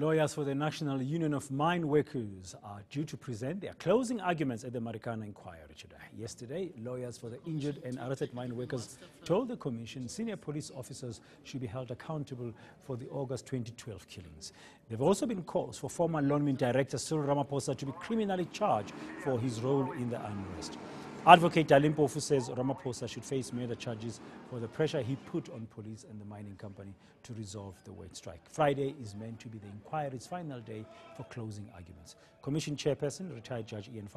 Lawyers for the National Union of Mine Workers are due to present their closing arguments at the Marikana Inquiry today. Yesterday, lawyers for the injured and arrested mine workers told the Commission senior police officers should be held accountable for the August 2012 killings. There have also been calls for former Lonmin Director Cyril Ramaphosa to be criminally charged for his role in the unrest. Advocate Dali Mpofu says Ramaphosa should face murder charges for the pressure he put on police and the mining company to resolve the wage strike. Friday is meant to be the inquiry's final day for closing arguments. Commission Chairperson, retired Judge Ian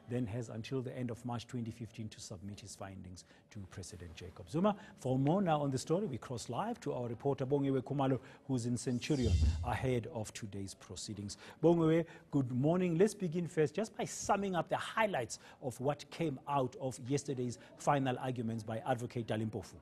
then has until the end of March 2015 to submit his findings to President Jacob Zuma. For more now on the story, we cross live to our reporter Bongiwe Kumalo, who's in Centurion ahead of today's proceedings. Bongiwe, good morning. Let's begin first just by summing up the highlights of what came out of yesterday's final arguments by Advocate Dali Mpofu.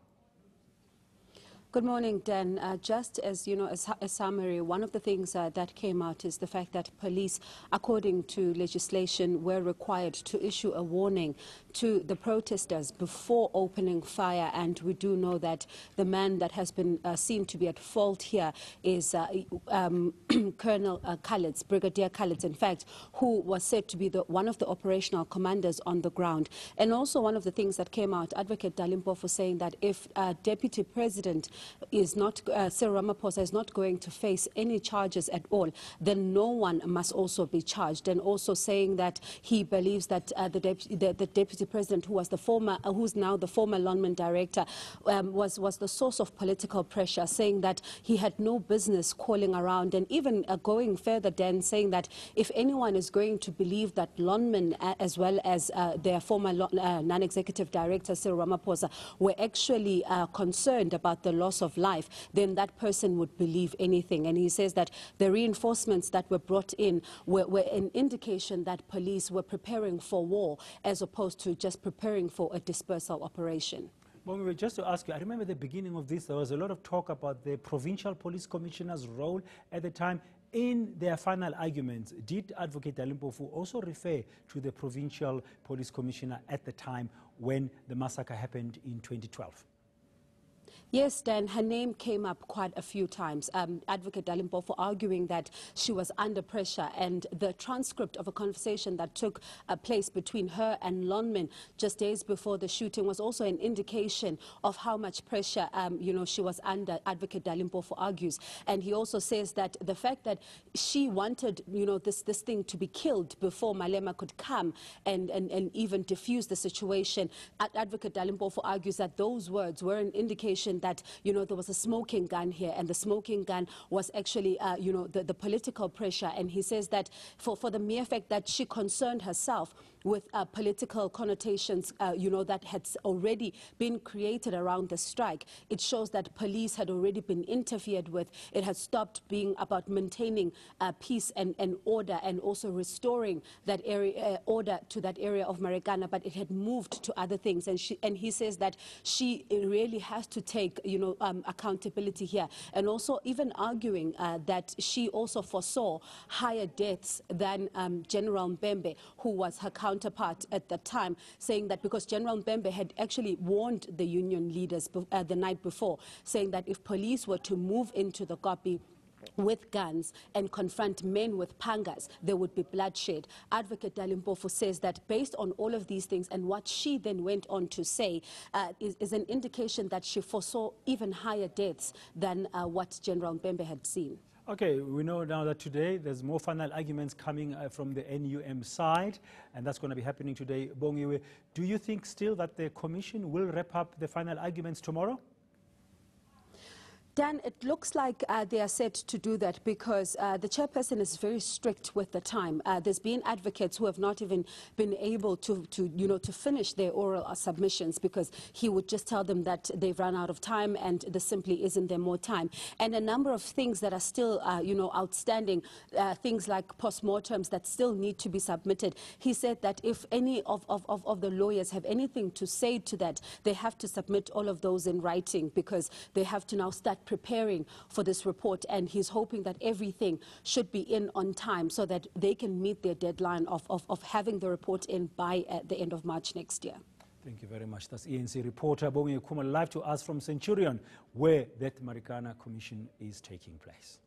Good morning, Dan. Just as you know, a summary, one of the things that came out is the fact that police, according to legislation, were required to issue a warning to the protesters before opening fire. And we do know that the man that has been seen to be at fault here is Colonel Khaleds, Brigadier Khaleds, in fact, who was said to be one of the operational commanders on the ground. And also one of the things that came out, Advocate Dali Mpofu saying that if Deputy President is not, Cyril Ramaphosa is not going to face any charges at all, then no one must also be charged. And also saying that he believes that the Deputy President, who was who's now the former Lonmin Director, was the source of political pressure, saying that he had no business calling around, and even going further than saying that if anyone is going to believe that Lonmin, as well as their former non-executive director, Cyril Ramaphosa, were actually concerned about the loss of life, then that person would believe anything. And he says that the reinforcements that were brought in were an indication that police were preparing for war as opposed to just preparing for a dispersal operation. Well, just to ask you, I remember at the beginning of this, there was a lot of talk about the provincial police commissioner's role at the time. In their final arguments, did Advocate Dali Mpofu also refer to the provincial police commissioner at the time when the massacre happened in 2012? Yes, Dan, her name came up quite a few times. Advocate Dali Mpofu arguing that she was under pressure, and the transcript of a conversation that took place between her and Lonmin just days before the shooting was also an indication of how much pressure she was under. Advocate Dali Mpofu argues, and he also says that the fact that she wanted this thing to be killed before Malema could come and even diffuse the situation. Advocate Dali Mpofu argues that those words were an indication that there was a smoking gun here, and the smoking gun was actually the political pressure. And he says that for the mere fact that she concerned herself with political connotations that had already been created around the strike, it shows that police had already been interfered with. It had stopped being about maintaining peace and order, and also restoring that area order to that area of Marikana, but it had moved to other things. And he says that she really has to take accountability here, and also even arguing that she also foresaw higher deaths than General Mbembe, who was her counterpart at the time, saying that because General Mbembe had actually warned the union leaders the night before, saying that if police were to move into the Kopi with guns and confront men with pangas, there would be bloodshed. Advocate Dali Mpofu says that based on all of these things, and what she then went on to say is an indication that she foresaw even higher deaths than what General Mbembe had seen. Okay, we know now that today there's more final arguments coming from the NUM side, and that's going to be happening today. Bongiwe, do you think still that the Commission will wrap up the final arguments tomorrow? Dan, it looks like they are set to do that because the chairperson is very strict with the time. There's been advocates who have not even been able to finish their oral submissions because he would just tell them that they've run out of time and there simply isn't there more time. And a number of things that are still, outstanding, things like postmortems that still need to be submitted. He said that if any of the lawyers have anything to say to that, they have to submit all of those in writing because they have to now start preparing for this report, and he's hoping that everything should be in on time so that they can meet their deadline of having the report in by the end of March next year. Thank you very much. That's eNCA reporter Bongiwe Kumalo live to us from Centurion, where that Marikana Commission is taking place.